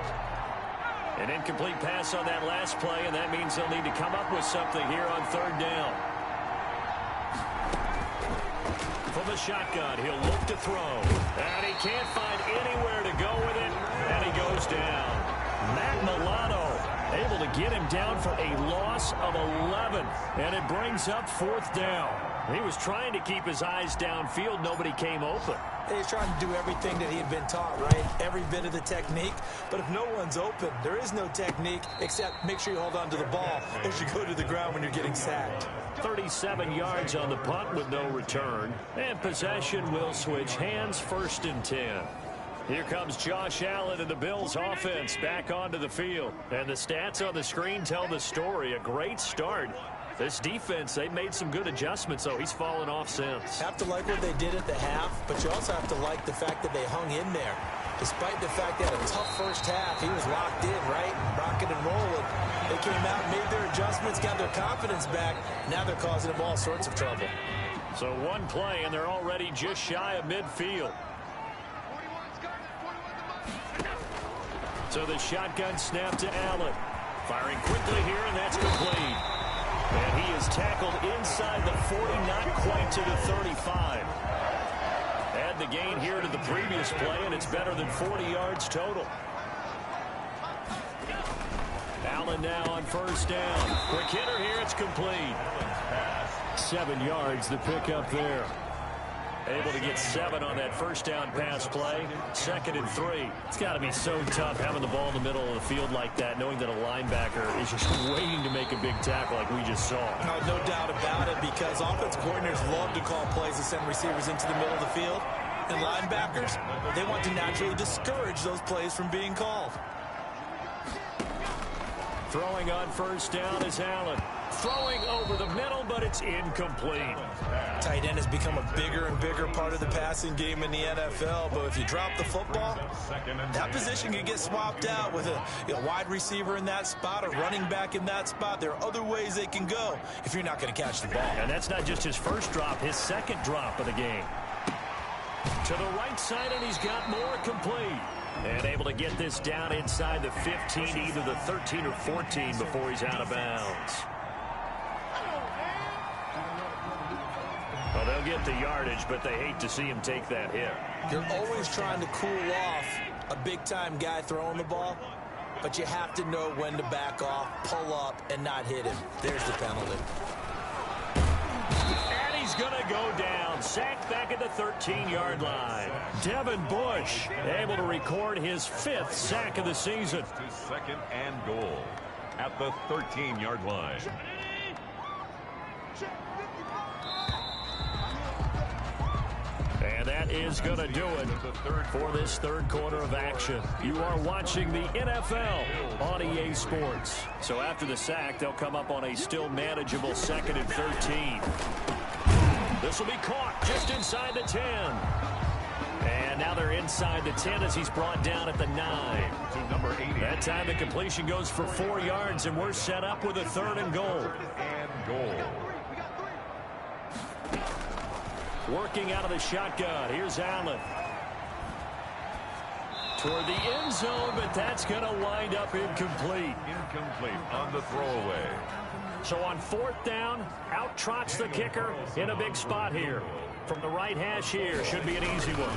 A: An incomplete pass on that last play, and that means they'll need to come up with something here on third down. From the shotgun, he'll look to throw. And he can't find anywhere to go with it, and he goes down. Matt Milano able to get him down for a loss of 11, and it brings up fourth down. He was trying to keep his eyes downfield. Nobody came open.
B: He's trying to do everything that he had been taught, right? Every bit of the technique. But if no one's open, there is no technique except make sure you hold on to the ball as you go to the ground when you're getting sacked.
A: 37 yards on the punt with no return. And possession will switch hands, 1st and 10. Here comes Josh Allen and the Bills offense back onto the field. And the stats on the screen tell the story. A great start. This defense, they've made some good adjustments, though. He's fallen off since.
B: Have to like what they did at the half, but you also have to like the fact that they hung in there. Despite the fact they had a tough first half, he was locked in, right? Rocking and rolling. They came out, made their adjustments, got their confidence back. Now they're causing them all sorts of trouble.
A: So one play, and they're already just shy of midfield. So the shotgun snap to Allen. Firing quickly here, and that's complete. And he is tackled inside the 40, not quite to the 35. Add the gain here to the previous play, and it's better than 40 yards total. Allen now on first down. Quick hitter here, it's complete. 7 yards, the pickup there. Able to get 7 on that first down pass play. 2nd and 3. It's got to be so tough having the ball in the middle of the field like that, knowing that a linebacker is just waiting to make a big tackle like we just saw.
B: No doubt about it, because offense coordinators love to call plays to send receivers into the middle of the field. And linebackers, they want to naturally discourage those plays from being called.
A: Throwing on first down is Allen. Throwing over the middle, but it's incomplete.
B: Tight end has become a bigger and bigger part of the passing game in the NFL, but if you drop the football, that position can get swapped out with a wide receiver in that spot, a running back in that spot. There are other ways they can go if you're not going to catch the ball.
A: And that's not just his first drop, his second drop of the game. To the right side, and he's got more complete. And able to get this down inside the 15, either the 13 or 14 before he's out of bounds. Well, they'll get the yardage, but they hate to see him take that hit.
B: You're always trying to cool off a big-time guy throwing the ball, but you have to know when to back off, pull up, and not hit him. There's the penalty.
A: And he's going to go down. Sacked back at the 13-yard line. Devin Bush able to record his 5th sack of the season.
C: To 2nd and goal at the 13-yard line.
A: And that is going to do it for this third quarter of action. You are watching the NFL on EA Sports. So after the sack, they'll come up on a still manageable 2nd and 13. This will be caught just inside the 10. And now they're inside the 10 as he's brought down at the 9.
C: To number 80.
A: That time the completion goes for 4 yards, and we're set up with a 3rd and goal.
C: And goal.
A: Working out of the shotgun. Here's Allen. Toward the end zone, but that's going to wind up incomplete.
C: Incomplete on the throwaway.
A: So on 4th down, out trots the kicker in a big spot here. From the right hash here, should be an easy one.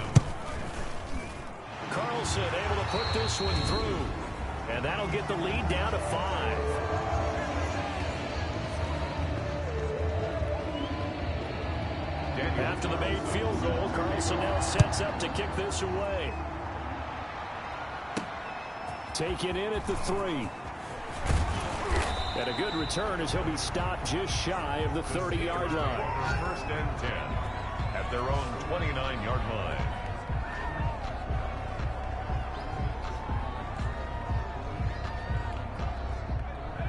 A: Carlson able to put this one through. And that'll get the lead down to 5. After the made field goal, Carlson now sets up to kick this away. Taken in at the 3. And a good return as he'll be stopped just shy of the 30-yard line.
C: 1st and 10 at their own 29-yard line.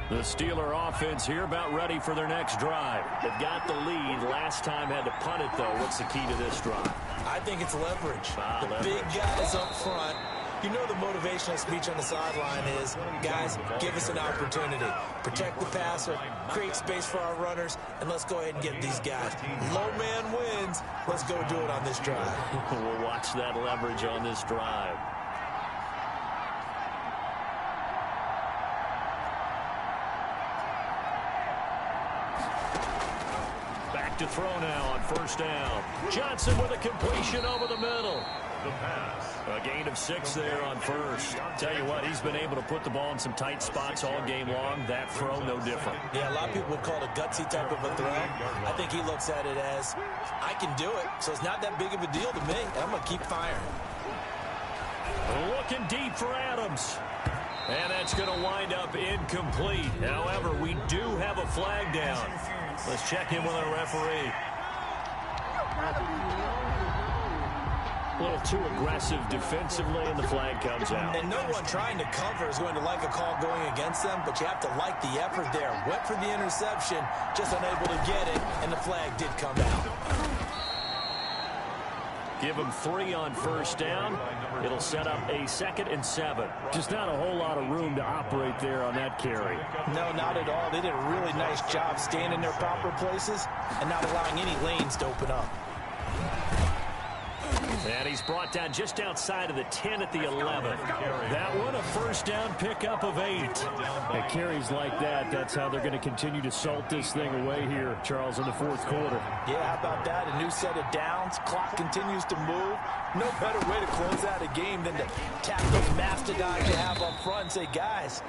A: The Steeler offense here about ready for their next drive. They've got the lead. Last time had to punt it, though. What's the key to this drive?
B: I think it's leverage. The
A: Leverage.
B: big guys up front. You know the motivational speech on the sideline is, guys, give us an opportunity. Protect the passer, create space for our runners, and let's go ahead and get these guys. Low man wins. Let's go do it on this drive.
A: We'll watch that leverage on this drive. Back to throw now on 1st down. Johnson with a completion over the middle.
C: The pass.
A: A gain of 6 there on 1st. Tell you what, he's been able to put the ball in some tight spots all game long. That throw, no different.
B: Yeah, a lot of people would call it a gutsy type of a throw. I think he looks at it as, I can do it, so it's not that big of a deal to me. I'm going to keep firing.
A: Looking deep for Adams. And that's going to wind up incomplete. However, we do have a flag down. Let's check in with our referee. A little too aggressive defensively, and the flag comes out.
B: And no one trying to cover is going to like a call going against them, but you have to like the effort there. Went for the interception, just unable to get it, and the flag did come out.
A: Give them 3 on 1st down. It'll set up a 2nd and 7. Just not a whole lot of room to operate there on that carry.
B: No, not at all. They did a really nice job staying in their proper places and not allowing any lanes to open up.
A: And he's brought down just outside of the 10 at the 11. That one, a first down pickup of 8.
E: At carries like that, that's how they're going to continue to salt this thing away here, Charles, in the fourth quarter.
B: Yeah, how about that? A new set of downs. Clock continues to move. No better way to close out a game than to tap those mastodons you have up front and say, guys,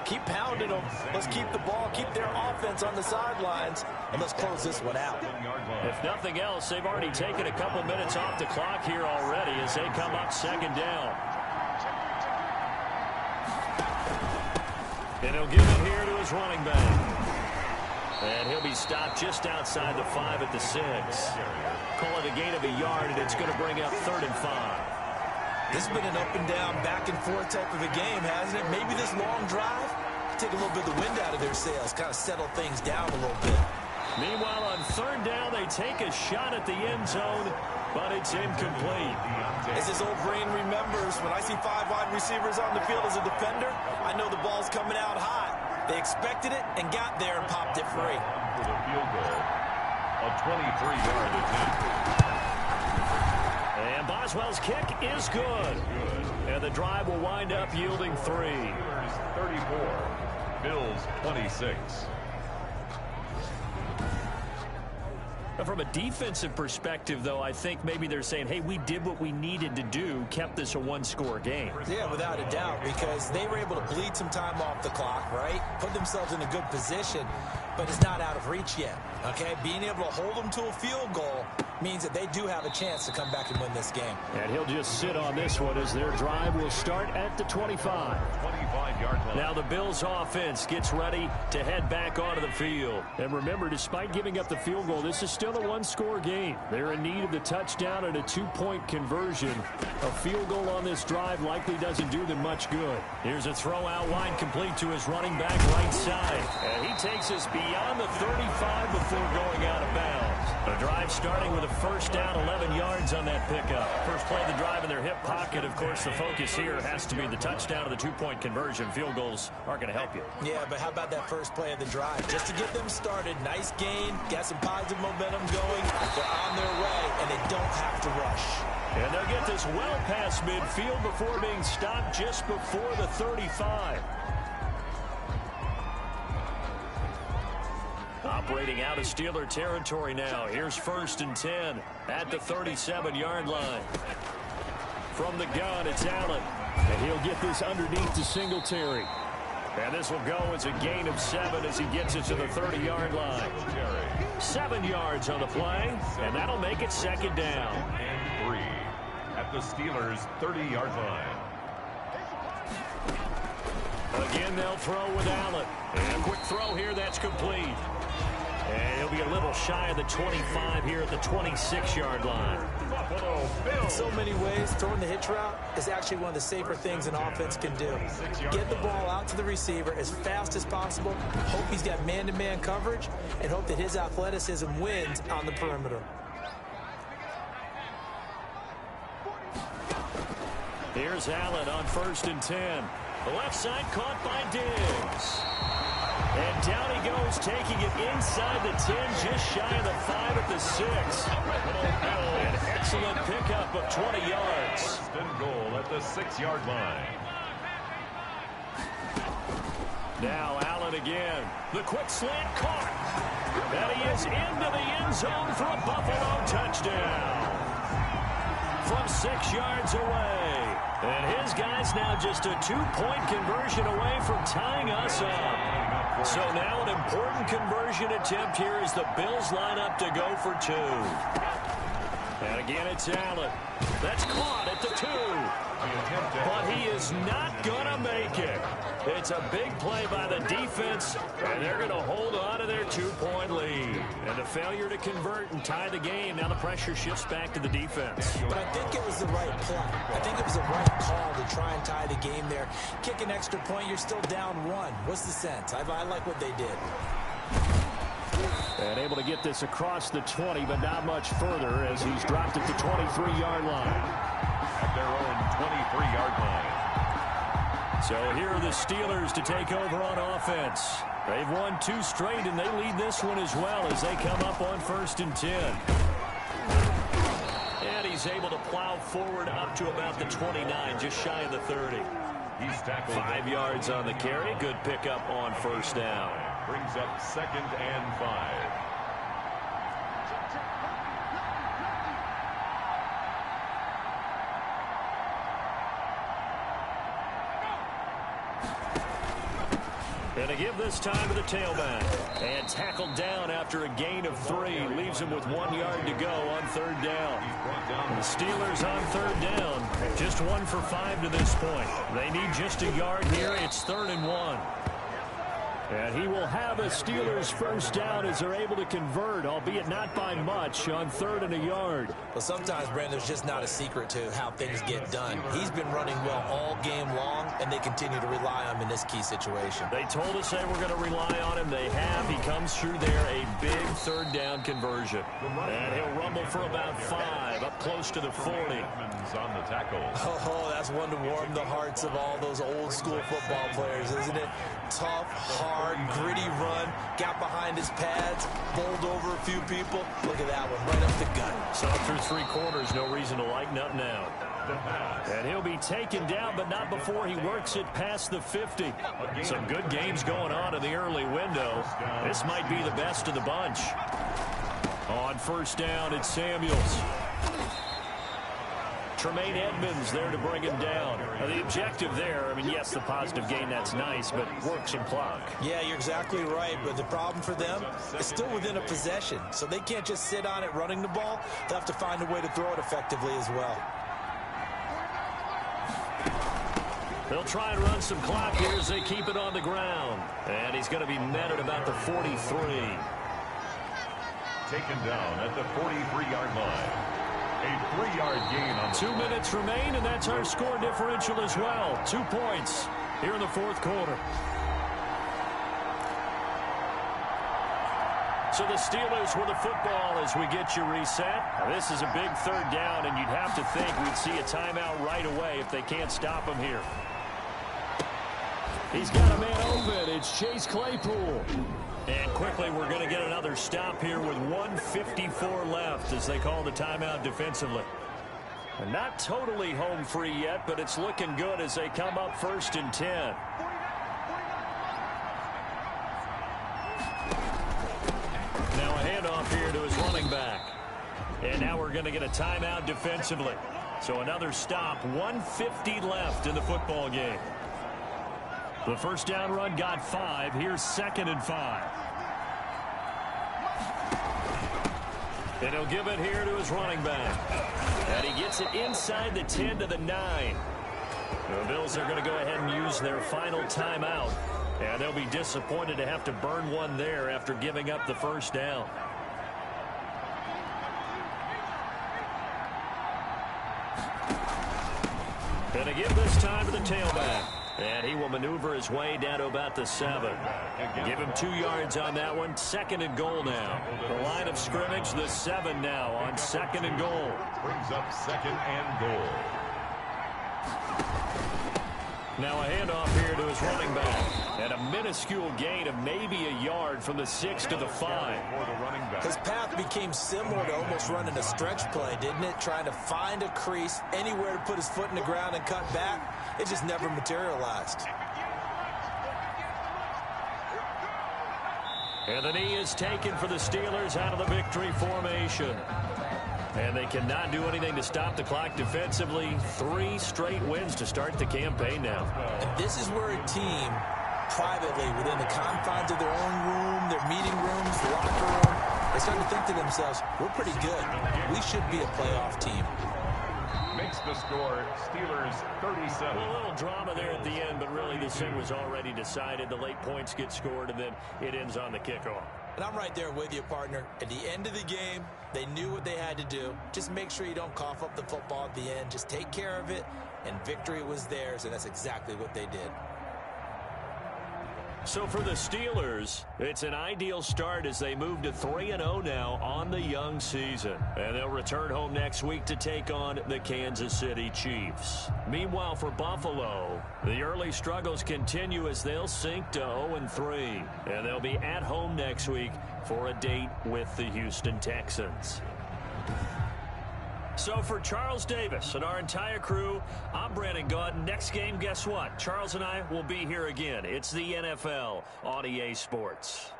B: keep pounding them. Let's keep the ball, keep their offense on the sidelines, and let's close this one out.
A: If nothing else, they've already taken a couple minutes off the clock here already as they come up second down. And he'll give it here to his running back. And he'll be stopped just outside the 5 at the 6. Call it a gain of a yard, and it's going to bring up 3rd and 5.
B: This has been an up and down, back and forth type of a game, hasn't it? Maybe this long drive take a little bit of the wind out of their sails, kind of settle things down a little bit.
A: Meanwhile, on 3rd down, they take a shot at the end zone, but it's incomplete.
B: As his old brain remembers, when I see 5 wide receivers on the field as a defender, I know the ball's coming out hot. They expected it and got there and popped it free.
C: For the field goal, a 23-yard attempt.
A: And Boswell's kick is good. And the drive will wind up yielding 3.
C: 34, Bills 26.
A: From a defensive perspective, though, I think maybe they're saying, hey, we did what we needed to do, kept this a one-score game.
B: Yeah, without a doubt, because they were able to bleed some time off the clock, right? Put themselves in a good position, but it's not out of reach yet, okay? Being able to hold them to a field goal means that they do have a chance to come back and win this game.
E: And he'll just sit on this one as their drive will start at the 25.
C: 25-yard line.
A: Now the Bills offense gets ready to head back onto the field.
E: And remember, despite giving up the field goal, this is still a one-score game. They're in need of the touchdown and a 2-point conversion. A field goal on this drive likely doesn't do them much good.
A: Here's a throw out wide, complete to his running back right side. And he takes us beyond the 35 before going out of bounds. The drive starting with a first down, 11 yards on that pickup. First play of the drive in their hip pocket. Of course, the focus here has to be the touchdown of the 2-point conversion. Field goals aren't going to help you.
B: Yeah, but how about that first play of the drive? Just to get them started, nice gain, got some positive momentum going. They're on their way, and they don't have to rush.
A: And they'll get this well past midfield before being stopped just before the 35. Operating out of Steeler territory now. Here's 1st and 10 at the 37-yard line. From the gun, it's Allen.
E: And he'll get this underneath to Singletary.
A: And this will go as a gain of 7 as he gets it to the 30-yard line. 7 yards on the play, and that'll make it 2nd down.
C: And 3 at the Steelers' 30-yard line.
A: Again, they'll throw with Allen. And a quick throw here, that's complete. And he'll be a little shy of the 25 here at the 26-yard line.
B: In so many ways, throwing the hitch route is actually one of the safer things an offense can do. Get the ball out to the receiver as fast as possible, hope he's got man-to-man coverage, and hope that his athleticism wins on the perimeter.
A: Here's Allen on 1st and 10. The left side caught by Diggs. And down he goes, taking it inside the 10, just shy of the 5 at the 6. An excellent pickup of 20 yards.
C: 1st and goal at the 6-yard line.
A: Now Allen again. The quick slant caught. And he is into the end zone for a Buffalo touchdown. From 6 yards away. And his guy's now just a 2-point conversion away from tying us up. So now an important conversion attempt here as the Bills line up to go for 2. And again, it's Allen. That's caught at the 2. But he is not going to make it. It's a big play by the defense, and they're going to hold on to their 2-point lead. And a failure to convert and tie the game. Now the pressure shifts back to the defense.
B: But I think it was the right play. I think it was the right call to try and tie the game there. Kick an extra point, you're still down 1. What's the sense? I like what they did.
E: And able to get this across the 20, but not much further as he's dropped at the 23-yard line.
C: At their own 23-yard line.
A: So here are the Steelers to take over on offense. They've won 2 straight, and they lead this one as well as they come up on 1st and 10. And he he's able to plow forward up to about the 29, just shy of the 30.
C: He's tackled
A: 5 yards on the carry. Good pickup on first down.
C: Brings up 2nd and 5.
A: And a give this time to the tailback. And tackled down after a gain of 3. Leaves him with 1 yard to go on 3rd down. The Steelers on 3rd down. Just 1 for 5 to this point. They need just a yard here. It's 3rd and 1. And he will have a Steelers first down as they're able to convert, albeit not by much, on 3rd and a yard.
B: Well, sometimes, Brandon, there's just not a secret to how things get done. He's been running well all game long, and they continue to rely on him in this key situation.
A: They told us they were going to rely on him. They have. He comes through there, a big 3rd down conversion. And he'll rumble for about 5, up close to the 40.
C: On the tackle.
B: Oh, that's one to warm the hearts of all those old-school football players, isn't it? Tough, hard, gritty run, got behind his pads, bowled over a few people. Look at that one, right up the gut.
A: So through 3 quarters, no reason to lighten up now. And he'll be taken down, but not before he works it past the 50. Some good games going on in the early window. This might be the best of the bunch. On first down, it's Samuels. Tremaine Edmonds there to bring him down. The objective there, I mean, yes, the positive gain, that's nice, but work some clock.
B: Yeah, you're exactly right, but the problem for them is still within a possession, so they can't just sit on it running the ball. They'll have to find a way to throw it effectively as well.
A: They'll try and run some clock here as they keep it on the ground. And he's going to be met at about the 43.
C: Taken down at the 43-yard line. A 3-yard gain on the
A: 2 minutes remain, and that's our score differential as well. 2 points here in the 4th quarter. So the Steelers with the football as we get you reset. Now this is a big 3rd down, and you'd have to think we'd see a timeout right away if they can't stop him here. He's got a man open. It's Chase Claypool. And quickly, we're going to get another stop here with 1:54 left as they call the timeout defensively. And not totally home free yet, but it's looking good as they come up 1st and 10. Now a handoff here to his running back. And now we're going to get a timeout defensively. So another stop, 1:50 left in the football game. The first down run got 5. Here's 2nd and 5. And he'll give it here to his running back. And he gets it inside the 10 to the 9. The Bills are going to go ahead and use their final timeout. And they'll be disappointed to have to burn one there after giving up the first down. And a give this time to the tailback. And he will maneuver his way down to about the 7. Give him 2 yards on that one. 2nd and goal now. The line of scrimmage, the 7 now on 2nd and goal.
C: Brings up 2nd and goal.
A: Now a handoff here to his running back. And a minuscule gain of maybe a yard from the 6 to the 5.
B: His path became similar to almost running a stretch play, didn't it? Trying to find a crease, anywhere to put his foot in the ground and cut back. It just never materialized.
A: And the knee is taken for the Steelers out of the victory formation. And they cannot do anything to stop the clock defensively. 3 straight wins to start the campaign now.
B: And this is where a team, privately, within the confines of their own room, their meeting rooms, the locker room, they start to think to themselves, we're pretty good. We should be a playoff team.
C: Makes the score Steelers 37.
A: A little drama there at the end, but really this thing was already decided. The late points get scored, and then it ends on the kickoff.
B: And I'm right there with you, partner. At the end of the game, they knew what they had to do. Just make sure you don't cough up the football at the end. Just take care of it, and victory was theirs, and that's exactly what they did.
A: So for the Steelers, it's an ideal start as they move to 3-0 now on the young season. And they'll return home next week to take on the Kansas City Chiefs. Meanwhile, for Buffalo, the early struggles continue as they'll sink to 0-3. And they'll be at home next week for a date with the Houston Texans. So for Charles Davis and our entire crew, I'm Brandon Gaudin. Next game, guess what? Charles and I will be here again. It's the NFL on EA Sports.